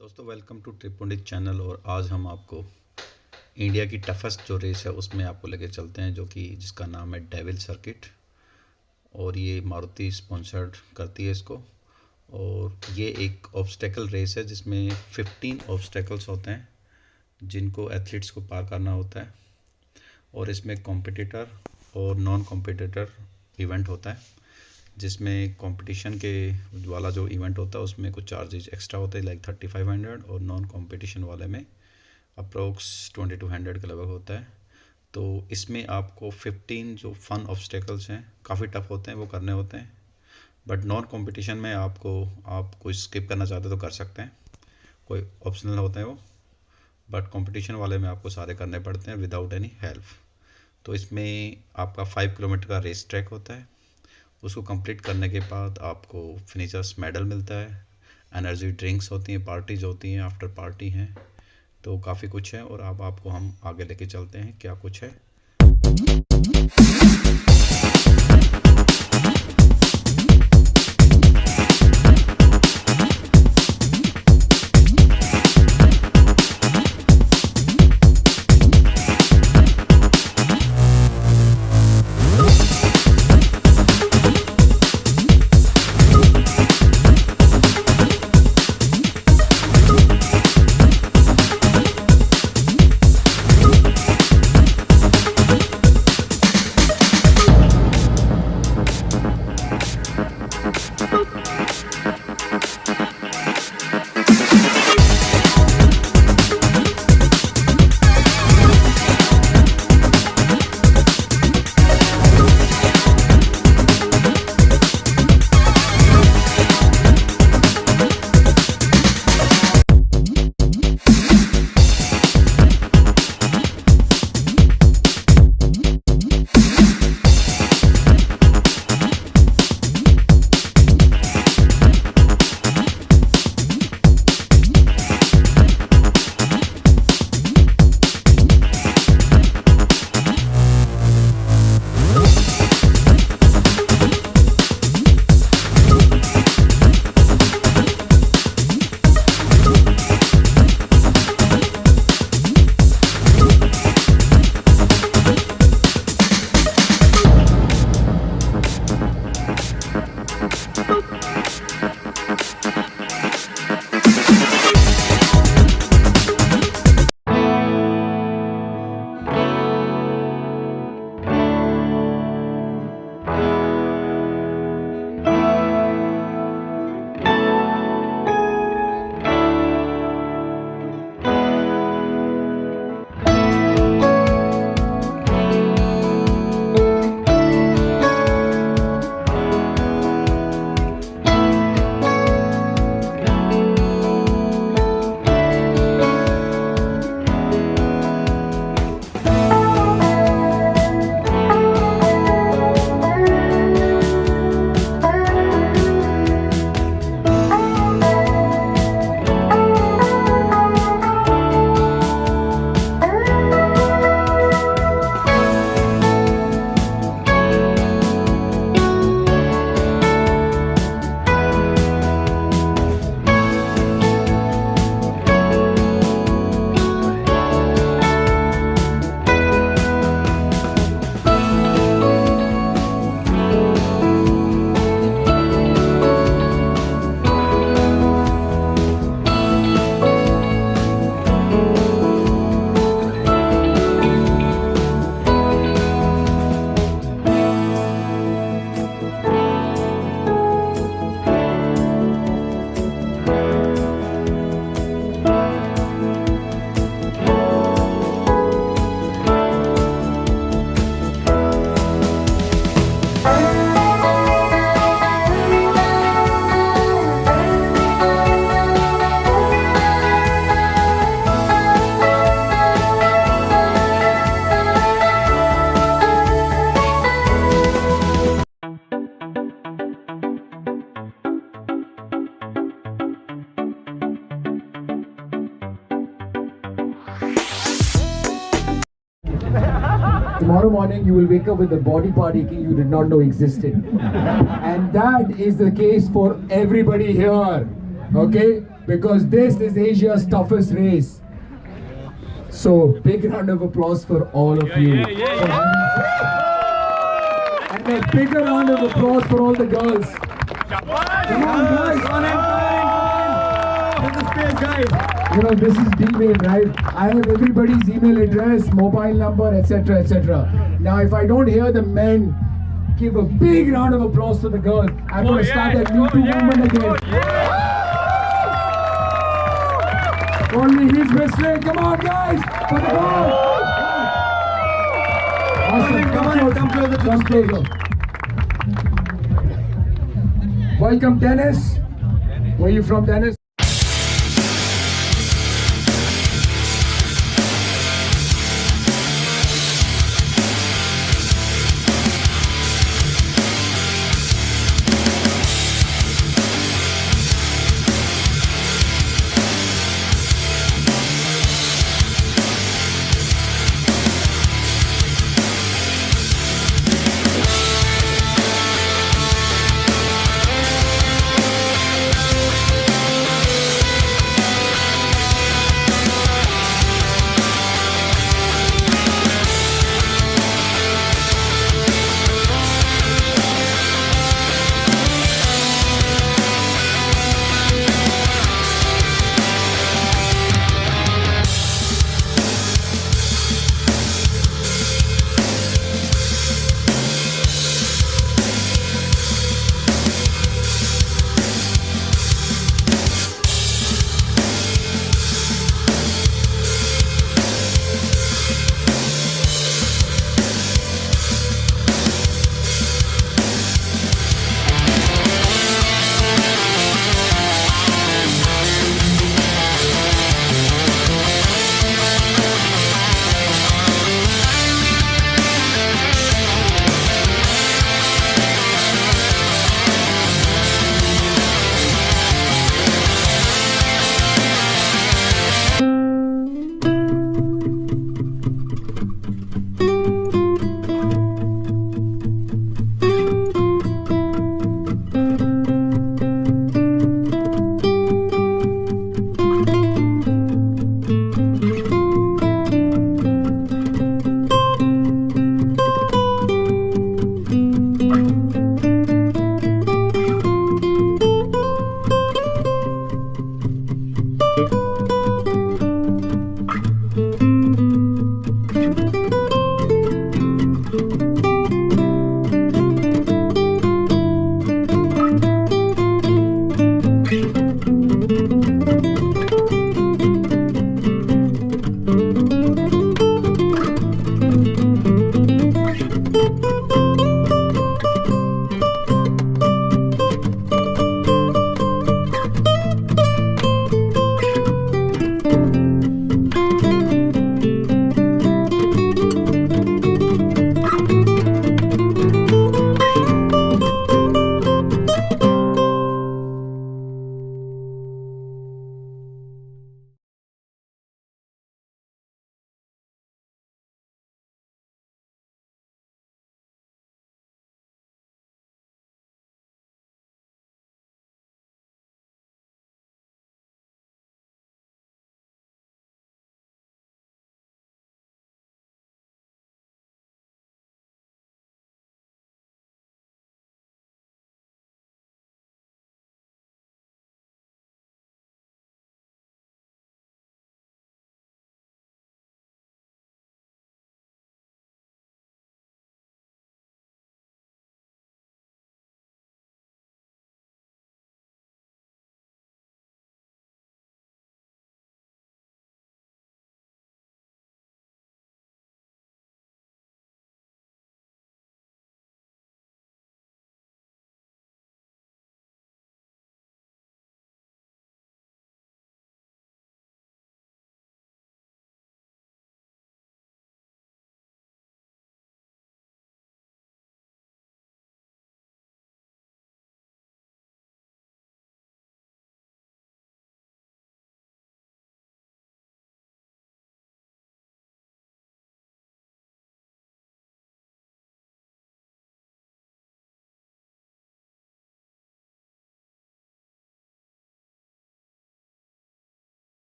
दोस्तों welcome to trip Pandit channel. और आज हम आपको इंडिया की टफेस्ट जो रेस है उसमें आपको लेके चलते हैं, जो कि जिसका नाम है डेविल सर्किट। और ये मारुति स्पॉन्सर्ड करती है इसको। और ये एक ऑब्स्टेकल रेस है जिसमें 15 ऑब्स्टेकल्स होते हैं जिनको एथलीट्स को पार करना होता है। और इसमें कॉम्पिटिटर और नॉन कॉम्पिटिटर इवेंट होता है, जिसमें कंपटीशन के वाला जो इवेंट होता है उसमें कुछ चार्जेज एक्स्ट्रा होते हैं, लाइक 3500, और नॉन कंपटीशन वाले में अप्रोक्स 2200 के लगभग होता है। तो इसमें आपको 15 जो फन ऑब्स्टेकल्स हैं, काफ़ी टफ होते हैं, वो करने होते हैं। बट नॉन कंपटीशन में आप कोई स्किप करना चाहते तो कर सकते हैं, कोई ऑप्शनल होते हैं वो। बट कंपटीशन वाले में आपको सारे करने पड़ते हैं विदाउट एनी हेल्प। तो इसमें आपका 5 किलोमीटर का रेस ट्रैक होता है। उसको कंप्लीट करने के बाद आपको फिनिशर्स मेडल मिलता है, एनर्जी ड्रिंक्स होती हैं, पार्टीज होती हैं, आफ्टर पार्टी हैं। तो काफ़ी कुछ है। और अब आपको हम आगे लेके चलते हैं क्या कुछ है। Tomorrow morning you will wake up with a body part aching you did not know existed. And that is the case for everybody here. Okay? because this is Asia's toughest race. So big round of applause for all of you. And a bigger round of applause for all the girls. Come on guys. You know, this is D-Mail, right? I have everybody's email address, mobile number, etc, etc. Now if I don't hear the men give a big round of applause for the girls, I'm going to start that Me Too movement again. Only he's whistling. Come on, guys, for the girls. Awesome. Come closer. Come closer. Welcome, Dennis. Where are you from, Dennis?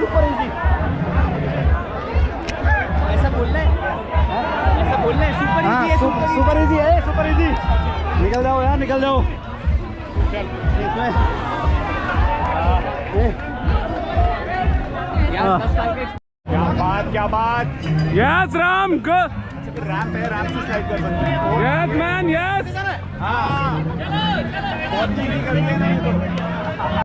Super easy. ऐसा बोलना है, ऐसा बोलना है, super easy है, super easy है, super easy. निकल जाओ यार, निकल जाओ। क्या बात, क्या बात। यस राम गो। रैंप है, रैंप से स्लाइड कर सकते हैं। Yes man yes. हाँ बहुत इजी करेंगे नहीं तो।